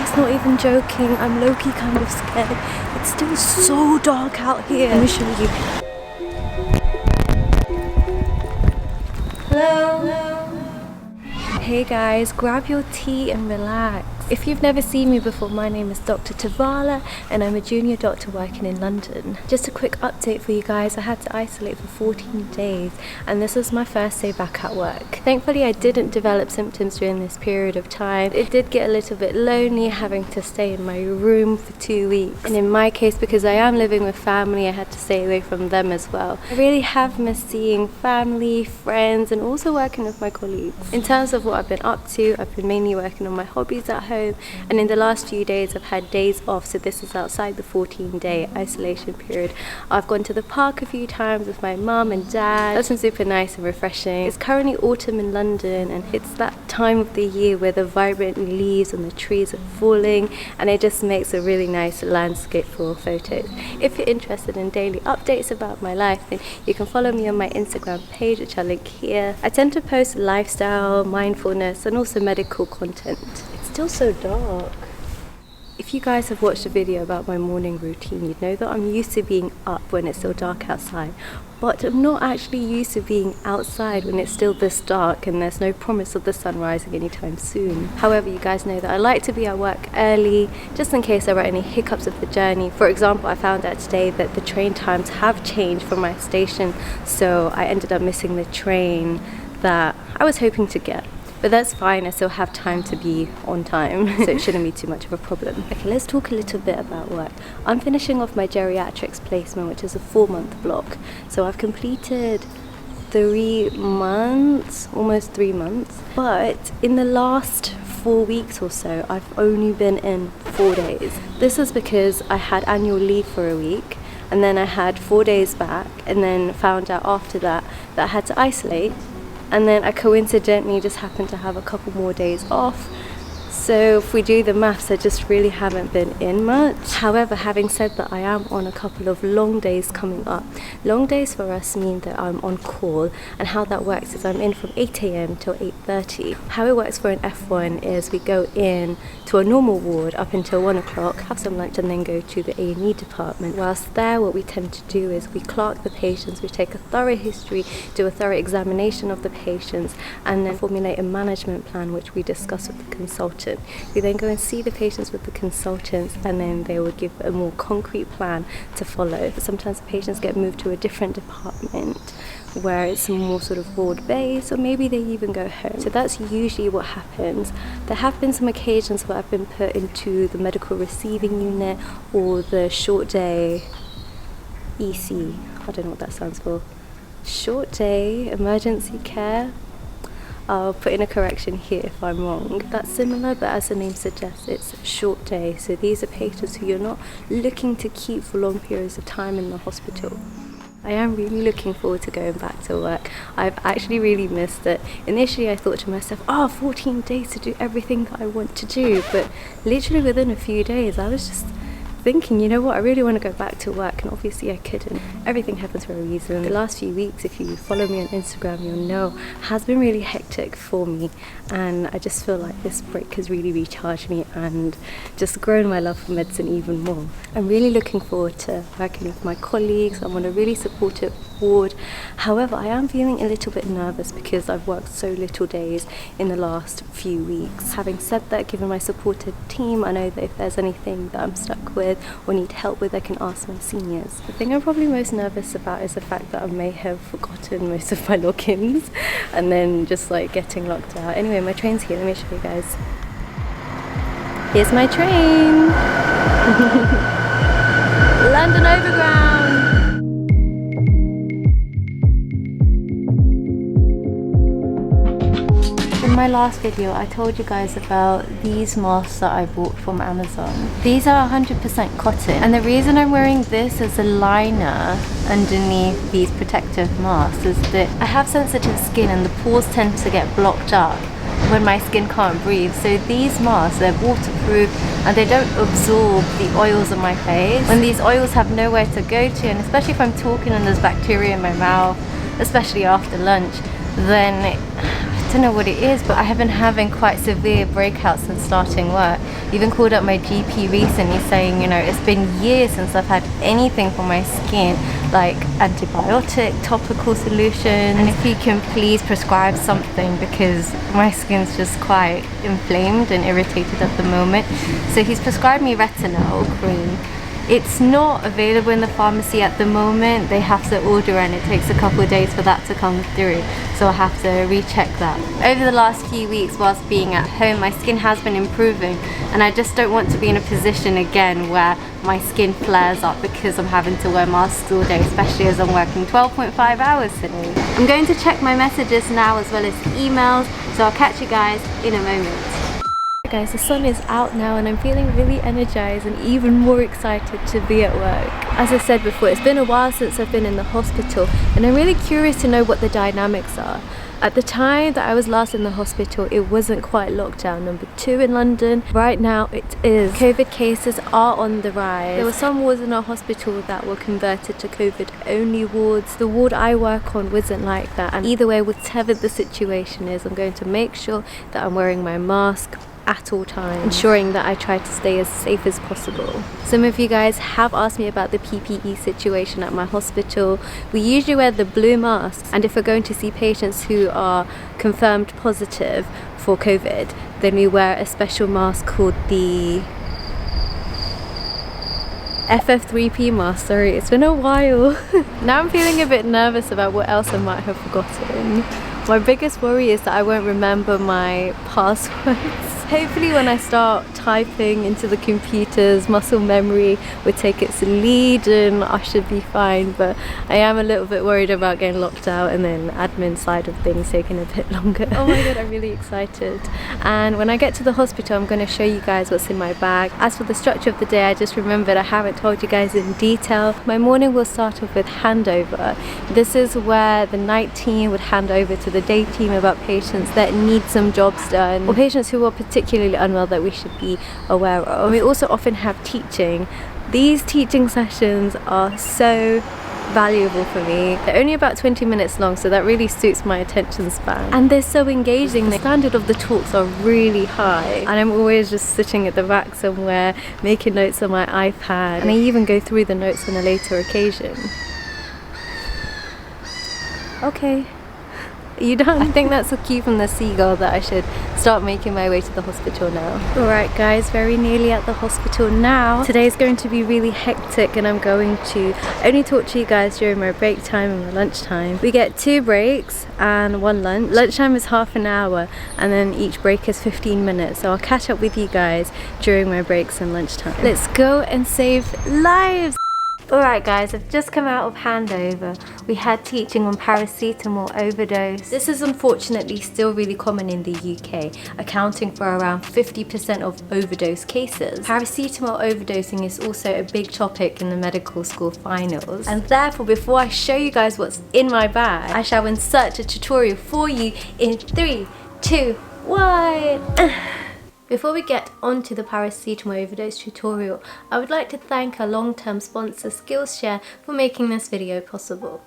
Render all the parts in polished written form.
That's not even joking. I'm low-key kind of scared. It's still so dark out here. Let me show you. Hello? Hey guys, grab your tea and relax. If you've never seen me before, my name is Dr. Tavala and I'm a junior doctor working in London. Just a quick update for you guys. I had to isolate for 14 days and this was my first day back at work. Thankfully I didn't develop symptoms during this period of time. It did get a little bit lonely having to stay in my room for 2 weeks. And in my case, because I am living with family, I had to stay away from them as well. I really have missed seeing family, friends and also working with my colleagues. In terms of what I've been up to, I've been mainly working on my hobbies at home. And in the last few days I've had days off, so this is outside the 14-day isolation period. I've gone to the park a few times with my mum and dad. That's been super nice and refreshing. It's currently autumn in London and it's that time of the year where the vibrant leaves on the trees are falling and it just makes a really nice landscape for photos. If you're interested in daily updates about my life, then you can follow me on my Instagram page, which I'll link here. I tend to post lifestyle, mindfulness and also medical content. Still so dark. If you guys have watched a video about my morning routine, you'd know that I'm used to being up when it's still dark outside, but I'm not actually used to being outside when it's still this dark and there's no promise of the sun rising anytime soon. However, you guys know that I like to be at work early, just in case there are any hiccups of the journey. For example, I found out today that the train times have changed from my station, so I ended up missing the train that I was hoping to get. But that's fine, I still have time to be on time, so it shouldn't be too much of a problem. Okay, let's talk a little bit about work. I'm finishing off my geriatrics placement, which is a 4-month block. So I've completed 3 months, almost 3 months. But in the last 4 weeks or so, I've only been in 4 days. This is because I had annual leave for a week, and then I had 4 days back, and then found out after that I had to isolate. And then I coincidentally just happened to have a couple more days off. So if we do the maths, I just really haven't been in much. However, having said that, I am on a couple of long days coming up. Long days for us mean that I'm on call, and how that works is I'm in from 8 AM till 8:30. How it works for an F1 is we go in to a normal ward up until 1 o'clock, have some lunch and then go to the A&E department. Whilst there, what we tend to do is we clerk the patients, we take a thorough history, do a thorough examination of the patients, and then formulate a management plan which we discuss with the consultant. We then go and see the patients with the consultants and then they will give a more concrete plan to follow. Sometimes the patients get moved to a different department where it's more sort of ward-based, or maybe they even go home. So that's usually what happens. There have been some occasions where I've been put into the medical receiving unit or the short day EC, I don't know what that stands for. Short day emergency care. I'll put in a correction here if I'm wrong. That's similar, but as the name suggests, it's short day. So these are patients who you're not looking to keep for long periods of time in the hospital. I am really looking forward to going back to work. I've actually really missed it. Initially I thought to myself, 14 days to do everything that I want to do, but literally within a few days I was just thinking, you know what, I really want to go back to work, and obviously I couldn't. Everything happens for a reason. The last few weeks, if you follow me on Instagram, you'll know, has been really hectic for me, and I just feel like this break has really recharged me and just grown my love for medicine even more. I'm really looking forward to working with my colleagues. I'm on a really supportive ward. However, I am feeling a little bit nervous because I've worked so little days in the last few weeks. Having said that, given my supported team, I know that if there's anything that I'm stuck with or need help with, I can ask my seniors. The thing I'm probably most nervous about is the fact that I may have forgotten most of my logins and then just like getting locked out. Anyway, my train's here, let me show you guys. Here's my train! London Overground! In my last video, I told you guys about these masks that I bought from Amazon. These are 100% cotton, and the reason I'm wearing this as a liner underneath these protective masks is that I have sensitive skin and the pores tend to get blocked up when my skin can't breathe. So these masks, they're waterproof and they don't absorb the oils on my face. When these oils have nowhere to go to, and especially if I'm talking and there's bacteria in my mouth, especially after lunch, then don't know what it is, but I have been having quite severe breakouts since starting work. Even called up my GP recently saying, you know, it's been years since I've had anything for my skin, like antibiotic, topical solutions, and if he can please prescribe something because my skin's just quite inflamed and irritated at the moment. So he's prescribed me retinol cream. It's not available in the pharmacy at the moment. They have to order and it takes a couple of days for that to come through. So I'll have to recheck that. Over the last few weeks whilst being at home, my skin has been improving and I just don't want to be in a position again where my skin flares up because I'm having to wear masks all day, especially as I'm working 12.5 hours today. I'm going to check my messages now as well as emails, so I'll catch you guys in a moment. Guys, the sun is out now and I'm feeling really energized and even more excited to be at work. As I said before, it's been a while since I've been in the hospital and I'm really curious to know what the dynamics are. At the time that I was last in the hospital, it wasn't quite lockdown number 2 in London. Right now it is. COVID cases are on the rise. There were some wards in our hospital that were converted to COVID only wards. The ward I work on wasn't like that, and either way, whatever the situation is, I'm going to make sure that I'm wearing my mask at all times, ensuring that I try to stay as safe as possible. Some of you guys have asked me about the PPE situation at my hospital. We usually wear the blue masks, and if we're going to see patients who are confirmed positive for COVID, then we wear a special mask called the FF3P mask. Sorry, it's been a while. Now I'm feeling a bit nervous about what else I might have forgotten. My biggest worry is that I won't remember my passwords. Hopefully when I start typing into the computers, muscle memory will take its lead and I should be fine, but I am a little bit worried about getting locked out and then admin side of things taking a bit longer. Oh my god, I'm really excited. And when I get to the hospital, I'm going to show you guys what's in my bag. As for the structure of the day, I just remembered I haven't told you guys in detail. My morning will start off with handover. This is where the night team would hand over to the day team about patients that need some jobs done or patients who are particularly unwell that we should be aware of. We also often have teaching. These teaching sessions are so valuable for me. They're only about 20 minutes long, so that really suits my attention span. And they're so engaging. The standard of the talks are really high. And I'm always just sitting at the back somewhere, making notes on my iPad. And I even go through the notes on a later occasion. Okay. Are you done? I think that's a cue from the seagull that I should start making my way to the hospital now. Alright guys, very nearly at the hospital now. Today's going to be really hectic and I'm going to only talk to you guys during my break time and my lunch time. We get 2 breaks and 1 lunch. Lunchtime is half an hour and then each break is 15 minutes. So I'll catch up with you guys during my breaks and lunchtime. Let's go and save lives! Alright guys, I've just come out of handover. We had teaching on paracetamol overdose. This is unfortunately still really common in the UK, accounting for around 50% of overdose cases. Paracetamol overdosing is also a big topic in the medical school finals. And therefore, before I show you guys what's in my bag, I shall insert a tutorial for you in 3, 2, 1. Before we get onto the paracetamol overdose tutorial, I would like to thank our long-term sponsor Skillshare for making this video possible.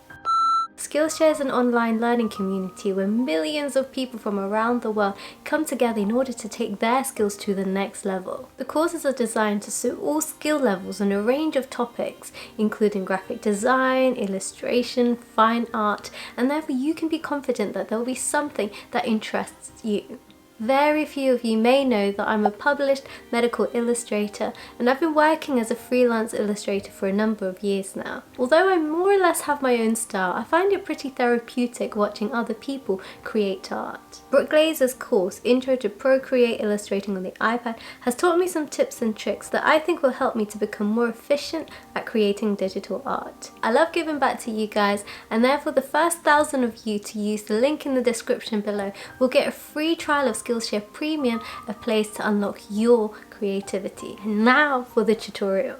Skillshare is an online learning community where millions of people from around the world come together in order to take their skills to the next level. The courses are designed to suit all skill levels on a range of topics, including graphic design, illustration, fine art, and therefore you can be confident that there will be something that interests you. Very few of you may know that I'm a published medical illustrator and I've been working as a freelance illustrator for a number of years now. Although I more or less have my own style, I find it pretty therapeutic watching other people create art. Brooke Glazer's course, Intro to Procreate Illustrating on the iPad, has taught me some tips and tricks that I think will help me to become more efficient at creating digital art. I love giving back to you guys, and therefore the first 1,000 of you to use the link in the description below will get a free trial of Skillshare Premium, a place to unlock your creativity. And now for the tutorial.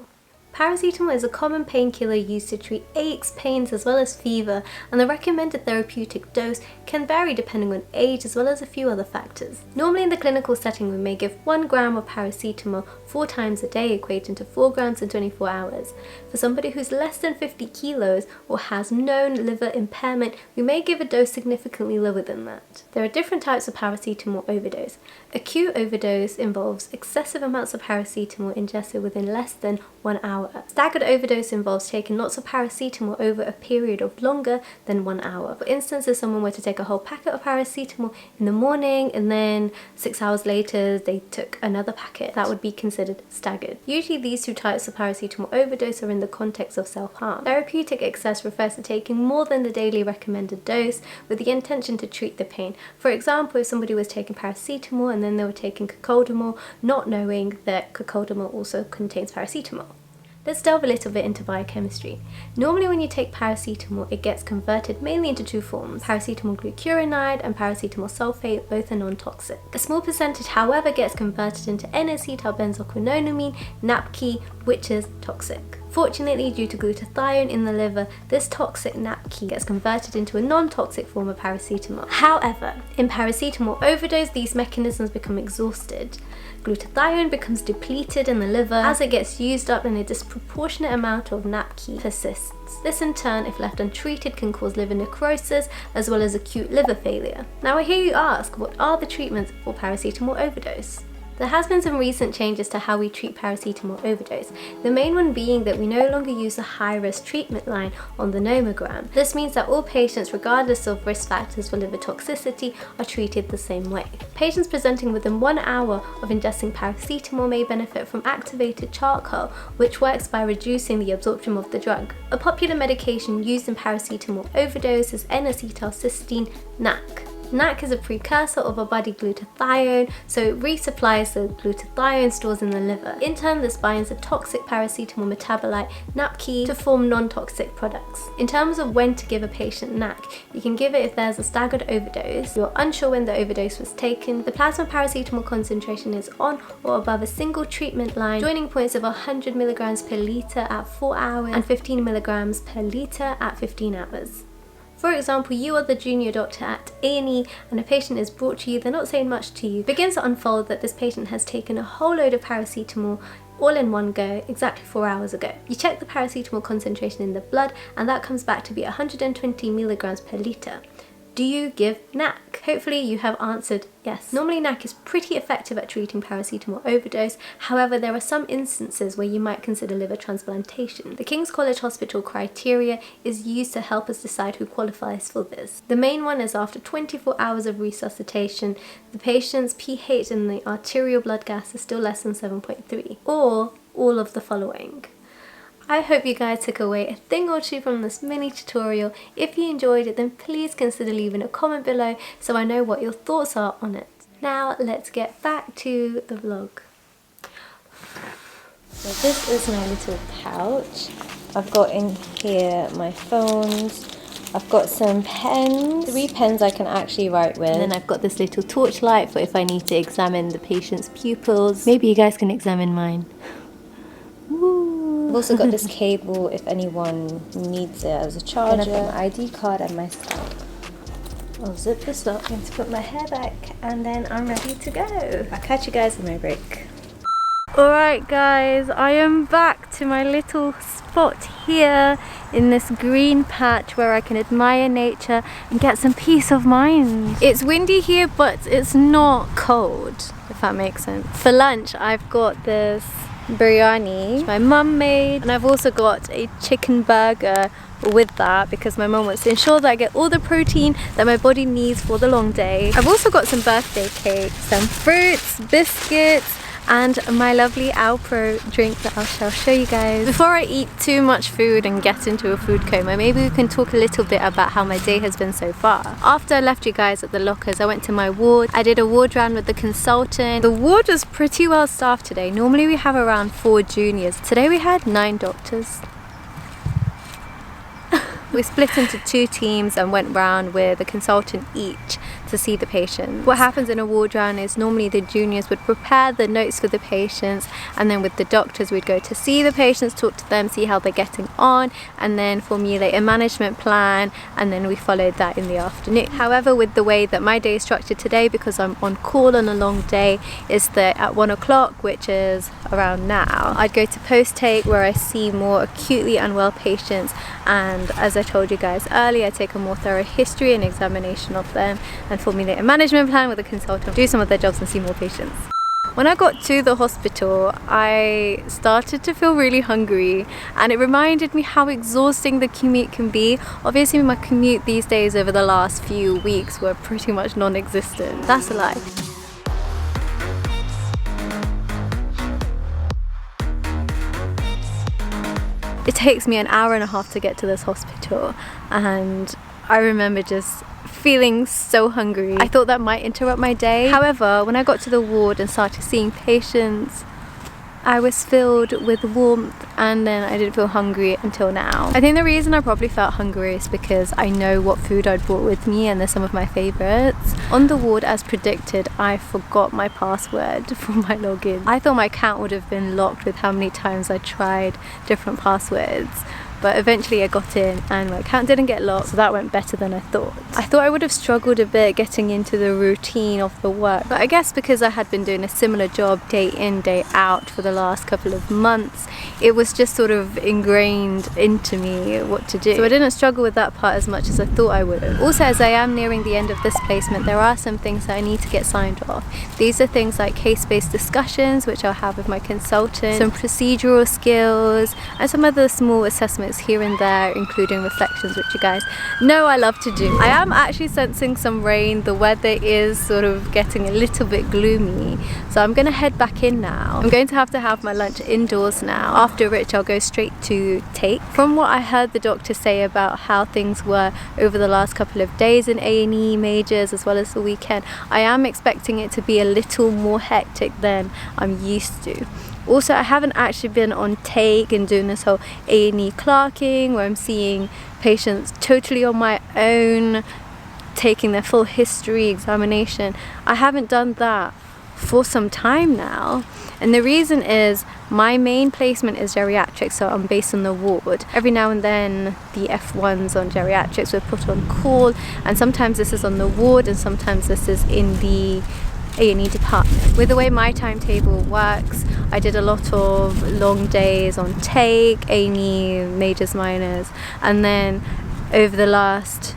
Paracetamol is a common painkiller used to treat aches, pains, as well as fever, and the recommended therapeutic dose can vary depending on age as well as a few other factors. Normally in the clinical setting we may give 1 gram of paracetamol 4 times a day, equating to 4 grams in 24 hours. For somebody who's less than 50 kilos or has known liver impairment, we may give a dose significantly lower than that. There are different types of paracetamol overdose. Acute overdose involves excessive amounts of paracetamol ingested within less than 1 hour. Staggered overdose involves taking lots of paracetamol over a period of longer than 1 hour. For instance, if someone were to take a whole packet of paracetamol in the morning and then 6 hours later they took another packet, that would be considered staggered. Usually these two types of paracetamol overdose are in the context of self-harm. Therapeutic excess refers to taking more than the daily recommended dose with the intention to treat the pain. For example, if somebody was taking paracetamol and then they were taking cocodamol, not knowing that cocodamol also contains paracetamol. Let's delve a little bit into biochemistry. Normally when you take paracetamol, it gets converted mainly into 2 forms, paracetamol glucuronide and paracetamol sulfate, both are non-toxic. A small percentage, however, gets converted into N-acetylbenzoquinonamine, NAPK, which is toxic. Fortunately, due to glutathione in the liver, this toxic NAPK gets converted into a non-toxic form of paracetamol. However, in paracetamol overdose, these mechanisms become exhausted. Glutathione becomes depleted in the liver as it gets used up, and a disproportionate amount of NAPK persists. This in turn, if left untreated, can cause liver necrosis as well as acute liver failure. Now I hear you ask, what are the treatments for paracetamol overdose? There has been some recent changes to how we treat paracetamol overdose, the main one being that we no longer use a high-risk treatment line on the nomogram. This means that all patients, regardless of risk factors for liver toxicity, are treated the same way. Patients presenting within 1 hour of ingesting paracetamol may benefit from activated charcoal, which works by reducing the absorption of the drug. A popular medication used in paracetamol overdose is N-acetylcysteine, NAC. NAC is a precursor of a body glutathione, so it resupplies the glutathione stores in the liver. In turn, this binds the toxic paracetamol metabolite NAPK to form non-toxic products. In terms of when to give a patient NAC, you can give it if there's a staggered overdose, you're unsure when the overdose was taken, the plasma paracetamol concentration is on or above a single treatment line, joining points of 100 mg per litre at 4 hours and 15 mg per litre at 15 hours. For example, you are the junior doctor at A&E and a patient is brought to you, they're not saying much to you. It begins to unfold that this patient has taken a whole load of paracetamol all in one go exactly 4 hours ago. You check the paracetamol concentration in the blood and that comes back to be 120 mg per litre. Do you give NAC? Hopefully you have answered yes. Normally NAC is pretty effective at treating paracetamol overdose, however there are some instances where you might consider liver transplantation. The King's College Hospital criteria is used to help us decide who qualifies for this. The main one is after 24 hours of resuscitation, the patient's pH in the arterial blood gas is still less than 7.3, or all of the following. I hope you guys took away a thing or two from this mini tutorial. If you enjoyed it, then please consider leaving a comment below so I know what your thoughts are on it. Now let's get back to the vlog. So this is my little pouch. I've got in here my phones. I've got some pens, 3 pens I can actually write with. And then I've got this little torchlight for if I need to examine the patient's pupils. Maybe you guys can examine mine. I've also got this cable if anyone needs it as a charger. And I've got my ID card and my stamp. I'll zip this up, I'm going to put my hair back and then I'm ready to go. I'll catch you guys on my break. Alright guys, I am back to my little spot here in this green patch where I can admire nature and get some peace of mind. It's windy here but it's not cold, if that makes sense. For lunch I've got this biryani my mum made, and I've also got a chicken burger with that because my mum wants to ensure that I get all the protein that my body needs for the long day. I've also got some birthday cake, some fruits, biscuits, and my lovely Alpro drink that I shall show you guys. Before I eat too much food and get into a food coma, maybe we can talk a little bit about how my day has been so far. After I left you guys at the lockers, I went to my ward. I did a ward round with the consultant. The ward was pretty well staffed today. Normally we have around 4 juniors. Today we had 9 doctors. We split into 2 teams and went round with a consultant each to to see the patient. What happens in a ward round is normally the juniors would prepare the notes for the patients, and then with the doctors we'd go to see the patients, talk to them, see how they're getting on, and then formulate a management plan, and then we followed that in the afternoon. However, with the way that my day is structured today, because I'm on call on a long day, is that at 1 o'clock, which is around now, I'd go to post-take where I see more acutely unwell patients, and as I told you guys earlier, I take a more thorough history and examination of them and formulate a management plan with a consultant, do some of their jobs and see more patients. When I got to the hospital, I started to feel really hungry, and it reminded me how exhausting the commute can be. Obviously my commute these days over the last few weeks were pretty much non-existent. That's a lie. It takes me an hour and a half to get to this hospital, and I remember just feeling so hungry. I thought that might interrupt my day. However, when I got to the ward and started seeing patients, I was filled with warmth, and then I didn't feel hungry until now. I think the reason I probably felt hungry is because I know what food I'd brought with me, and they're some of my favourites. On the ward, as predicted, I forgot my password for my login. I thought my account would have been locked with how many times I tried different passwords. But eventually I got in and my account didn't get locked, so that went better than I thought. I thought I would have struggled a bit getting into the routine of the work, but I guess because I had been doing a similar job day in, day out for the last couple of months, it was just sort of ingrained into me what to do. So I didn't struggle with that part as much as I thought I would have. Also, as I am nearing the end of this placement, there are some things that I need to get signed off. These are things like case-based discussions, which I'll have with my consultant, some procedural skills, and some other small assessments here and there, including reflections, which you guys know I love to do. I am actually sensing some rain. The weather is sort of getting a little bit gloomy, so I'm gonna head back in now. I'm going to have my lunch indoors now, after which I'll go straight to take. From what I heard the doctor say about how things were over the last couple of days in A&E majors as well as the weekend, I am expecting it to be a little more hectic than I'm used to. Also, I haven't actually been on take and doing this whole A&E clerking where I'm seeing patients totally on my own, taking their full history examination. I haven't done that for some time now, and the reason is my main placement is geriatrics, so I'm based on the ward. Every now and then the F1s on geriatrics were put on call, and sometimes this is on the ward and sometimes this is in the A&E department. With the way my timetable works, I did a lot of long days on take, A&E, majors, minors, and then over the last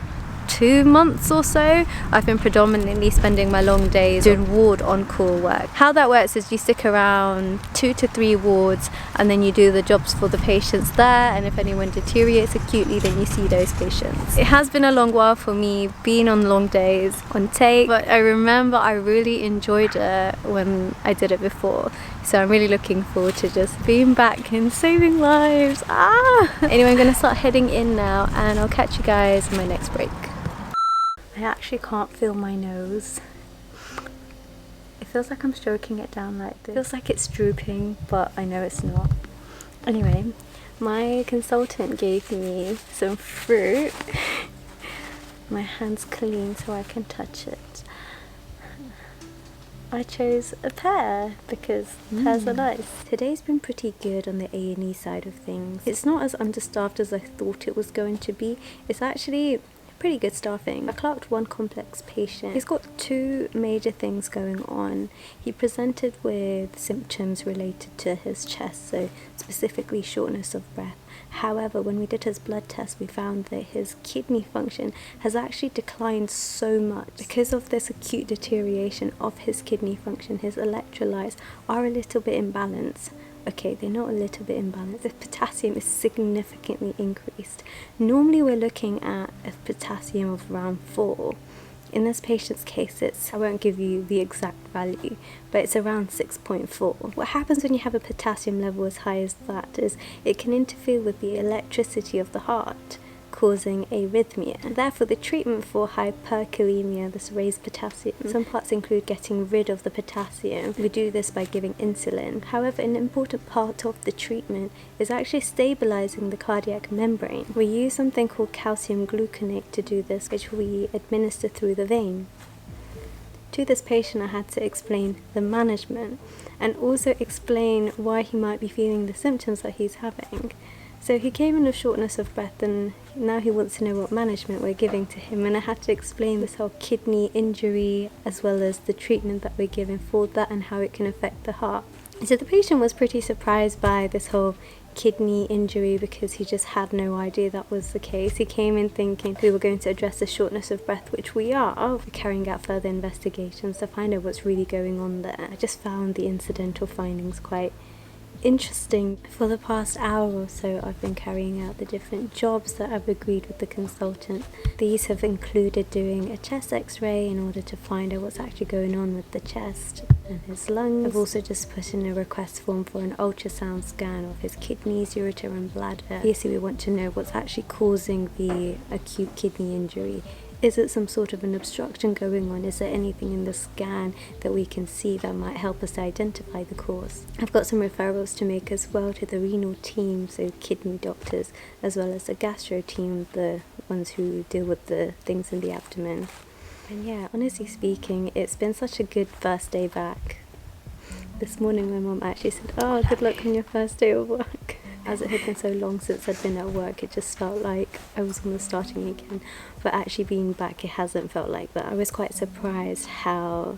2 months or so, I've been predominantly spending my long days doing ward on-call work. How that works is you stick around 2 to 3 wards and then you do the jobs for the patients there, and if anyone deteriorates acutely then you see those patients. It has been a long while for me being on long days on take, but I remember I really enjoyed it when I did it before, so I'm really looking forward to just being back and saving lives. Anyway, I'm gonna start heading in now and I'll catch you guys in my next break. I actually can't feel my nose. It feels like I'm stroking it down like this. It feels like it's drooping, but I know it's not. Anyway, my consultant gave me some fruit. My hand's clean so I can touch it. I chose a pear because pears are nice. Today's been pretty good on the A&E side of things. It's not as understaffed as I thought it was going to be. It's actually pretty good staffing. I clerked one complex patient. He's got 2 major things going on. He presented with symptoms related to his chest, so specifically shortness of breath. However, when we did his blood test, we found that his kidney function has actually declined so much. Because of this acute deterioration of his kidney function, his electrolytes are a little bit imbalanced. Okay, they're not a little bit imbalanced. The potassium is significantly increased. Normally we're looking at a potassium of around 4. In this patient's case, I won't give you the exact value, but it's around 6.4. What happens when you have a potassium level as high as that is it can interfere with the electricity of the heart, causing arrhythmia. Therefore, the treatment for hyperkalemia, this raised potassium, some parts include getting rid of the potassium. We do this by giving insulin. However, an important part of the treatment is actually stabilizing the cardiac membrane. We use something called calcium gluconate to do this, which we administer through the vein. To this patient I had to explain the management and also explain why he might be feeling the symptoms that he's having. So he came in with shortness of breath, and now he wants to know what management we're giving to him, and I had to explain this whole kidney injury as well as the treatment that we're giving for that and how it can affect the heart. So the patient was pretty surprised by this whole kidney injury because he just had no idea that was the case. He came in thinking we were going to address the shortness of breath, which we are. We're carrying out further investigations to find out what's really going on there. I just found the incidental findings quite interesting. For the past hour or so I've been carrying out the different jobs that I've agreed with the consultant. These have included doing a chest x-ray in order to find out what's actually going on with the chest and his lungs. I've also just put in a request form for an ultrasound scan of his kidneys, ureter and bladder. Obviously we want to know what's actually causing the acute kidney injury. Is it some sort of an obstruction going on? Is there anything in the scan that we can see that might help us identify the cause? I've got some referrals to make as well to the renal team, so kidney doctors, as well as the gastro team, the ones who deal with the things in the abdomen. And yeah, honestly speaking, it's been such a good first day back. This morning my mum actually said, "Oh, good luck on your first day of work." As it had been so long since I'd been at work, it just felt like I was almost starting again. But actually being back, it hasn't felt like that. I was quite surprised how,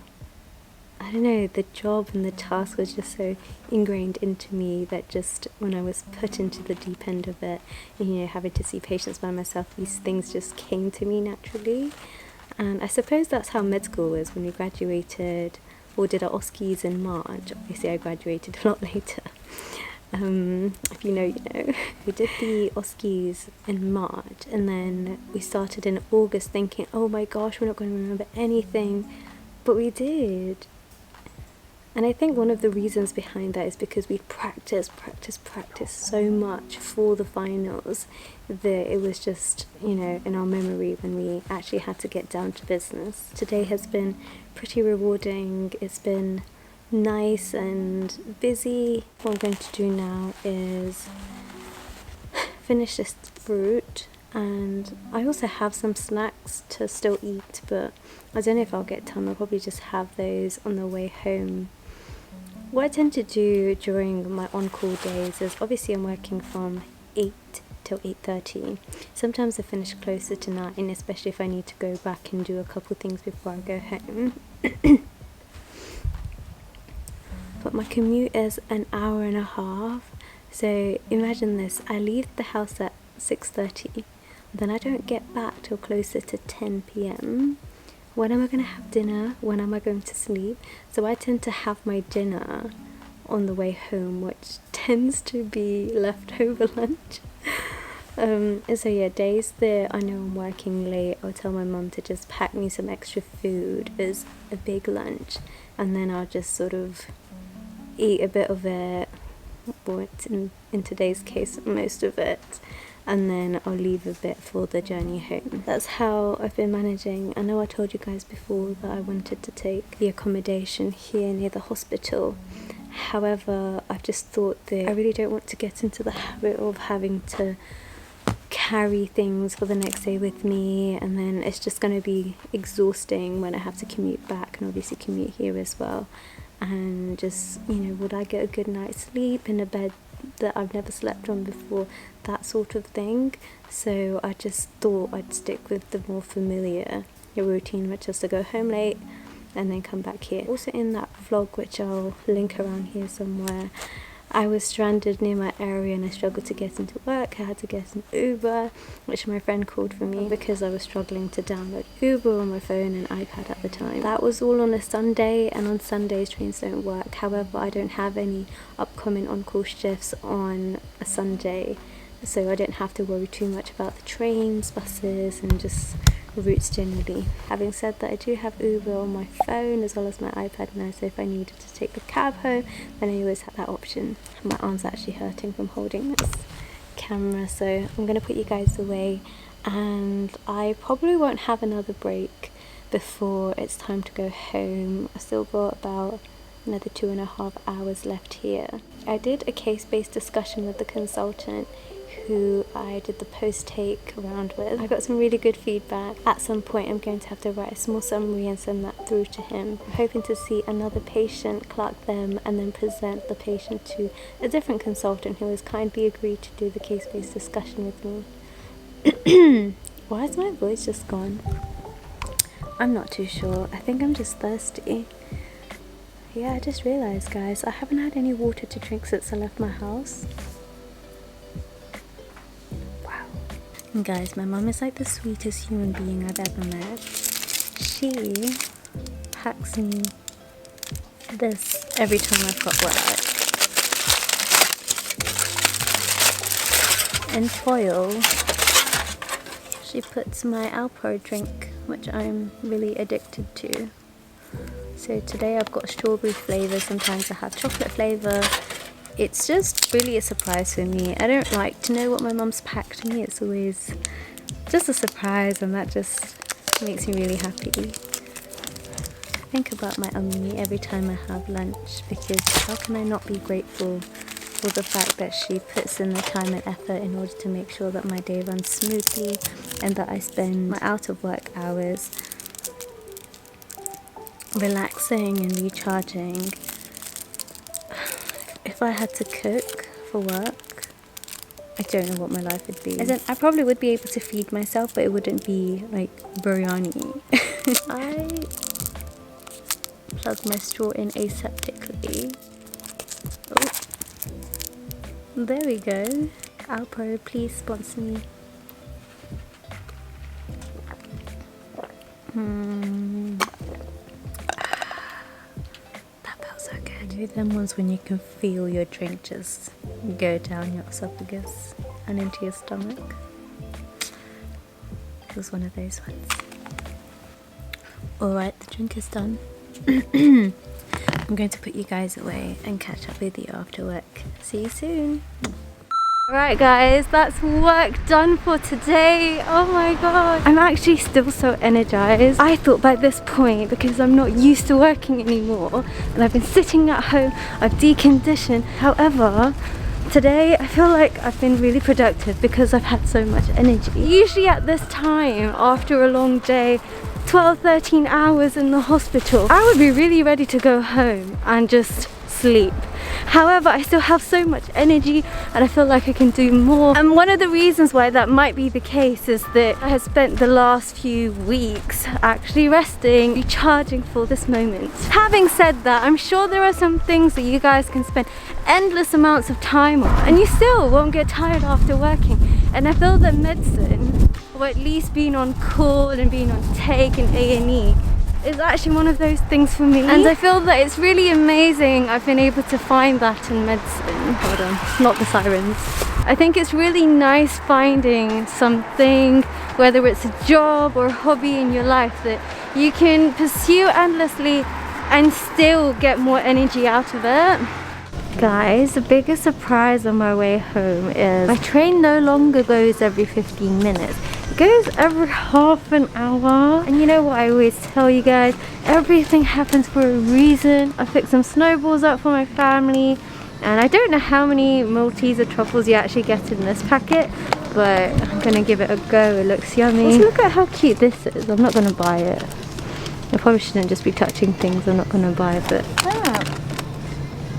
I don't know, the job and the task was just so ingrained into me that just when I was put into the deep end of it, and, you know, having to see patients by myself, these things just came to me naturally. And I suppose that's how med school was when we graduated, or did our OSCEs in March. Obviously I graduated a lot later. If you know, you know. We did the OSCEs in March, and then we started in August thinking, oh my gosh, we're not going to remember anything, but we did. And I think one of the reasons behind that is because we practiced so much for the finals that it was just, you know, in our memory when we actually had to get down to business. Today has been pretty rewarding. It's been nice and busy. What I'm going to do now is finish this fruit, and I also have some snacks to still eat, but I don't know if I'll get time. I'll probably just have those on the way home. What I tend to do during my on-call days is, obviously I'm working from 8 till 8:30. Sometimes I finish closer to 9, especially if I need to go back and do a couple things before I go home. But my commute is an hour and a half, so imagine this: I leave the house at 6:30, then I don't get back till closer to 10 p.m. When am I going to have dinner? When am I going to sleep? So I tend to have my dinner on the way home, which tends to be leftover lunch. So yeah, days that I know I'm working late, I'll tell my mum to just pack me some extra food as a big lunch, and then I'll just sort of eat a bit of it, or in today's case most of it, and then I'll leave a bit for the journey home. That's how I've been managing. I know I told you guys before that I wanted to take the accommodation here near the hospital. However, I've just thought that I really don't want to get into the habit of having to carry things for the next day with me, and then it's just going to be exhausting when I have to commute back, and obviously commute here as well. And just, you know, would I get a good night's sleep in a bed that I've never slept on before, that sort of thing. So I just thought I'd stick with the more familiar routine, which is to go home late and then come back here. Also in that vlog, which I'll link around here somewhere, I was stranded near my area and I struggled to get into work. I had to get an Uber, which my friend called for me because I was struggling to download Uber on my phone and iPad at the time. That was all on a Sunday, and on Sundays trains don't work. However, I don't have any upcoming on-call shifts on a Sunday, so I don't have to worry too much about the trains, buses, and just routes generally. Having said that, I do have Uber on my phone as well as my iPad now, so if I needed to take the cab home, then I always have that option. My arm's actually hurting from holding this camera, so I'm going to put you guys away, and I probably won't have another break before it's time to go home. I've still got about another 2.5 hours left here. I did a case-based discussion with the consultant who I did the post-take round with. I got some really good feedback. At some point I'm going to have to write a small summary and send that through to him. I'm hoping to see another patient, clock them, and then present the patient to a different consultant who has kindly agreed to do the case-based discussion with me. Why is my voice just gone? I'm not too sure. I think I'm just thirsty. Yeah, I just realised, guys, I haven't had any water to drink since I left my house. And guys, my mum is like the sweetest human being I've ever met. She packs me this every time I've got work. In foil, she puts my Alpro drink, which I'm really addicted to. So today I've got strawberry flavour, sometimes I have chocolate flavour. It's just really a surprise for me. I don't like to know what my mum's packed me. It's always just a surprise, and that just makes me really happy. I think about my ummi every time I have lunch, because how can I not be grateful for the fact that she puts in the time and effort in order to make sure that my day runs smoothly and that I spend my out of work hours relaxing and recharging. If I had to cook for work, I don't know what my life would be. As in, I probably would be able to feed myself, but it wouldn't be like biryani. I plug my straw in aseptically. Oh, there we go. Alpro, please sponsor me. Them ones when you can feel your drink just go down your esophagus and into your stomach. It was one of those ones. Alright, the drink is done. I'm going to put you guys away and catch up with you after work. See you soon. Alright guys, that's work done for today. Oh my god. I'm actually still so energized. I thought by this point, because I'm not used to working anymore and I've been sitting at home, I've deconditioned. However, today I feel like I've been really productive because I've had so much energy. Usually at this time, after a long day, 12-13 hours in the hospital, I would be really ready to go home and just sleep. However, I still have so much energy and I feel like I can do more. And one of the reasons why that might be the case is that I have spent the last few weeks actually resting, recharging for this moment. Having said that, I'm sure there are some things that you guys can spend endless amounts of time on and you still won't get tired after working. And I feel that medicine, or at least being on call and being on take in A&E, is actually one of those things for me, and I feel that it's really amazing I've been able to find that in medicine. Hold on, not the sirens. I think it's really nice finding something, whether it's a job or a hobby in your life, that you can pursue endlessly and still get more energy out of it. Guys, the biggest surprise on my way home is my train no longer goes every 15 minutes. It goes every half an hour. And you know what I always tell you guys? Everything happens for a reason. I picked some snowballs up for my family. And I don't know how many Malteser truffles you actually get in this packet, but I'm gonna give it a go. It looks yummy. Also, look at how cute this is. I'm not gonna buy it. I probably shouldn't just be touching things I'm not gonna buy, but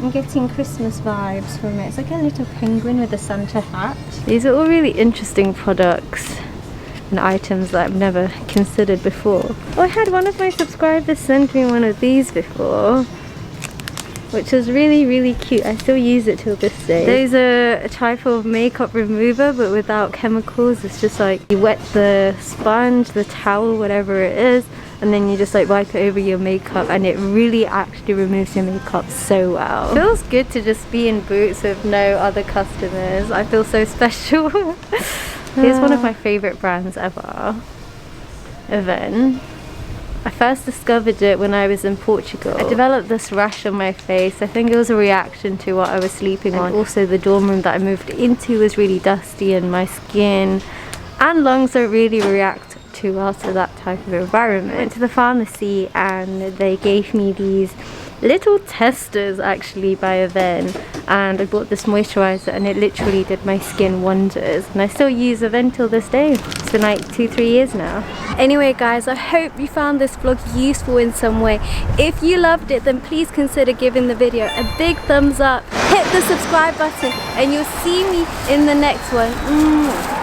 I'm getting Christmas vibes from it. It's like a little penguin with a Santa hat. These are all really interesting products and items that I've never considered before. Oh, I had one of my subscribers send me one of these before, which was really cute. I still use it till this day. Those are a type of makeup remover, but without chemicals. It's just like you wet the sponge, the towel, whatever it is, and then you just like wipe it over your makeup, and it really actually removes your makeup so well. It feels good to just be in Boots with no other customers. I feel so special. Here's one of my favorite brands ever, Even. I first discovered it when I was in Portugal. I developed this rash on my face. I think it was a reaction to what I was sleeping on. Also, the dorm room that I moved into was really dusty, and my skin and lungs don't really react too well to that type of environment. I went to the pharmacy and they gave me these little testers actually by Aven, and I bought this moisturizer and it literally did my skin wonders, and I still use Aven till this day. It's been like 2-3 years now. Anyway guys, I hope you found this vlog useful in some way. If you loved it, then please consider giving the video a big thumbs up, hit the subscribe button, and you'll see me in the next one.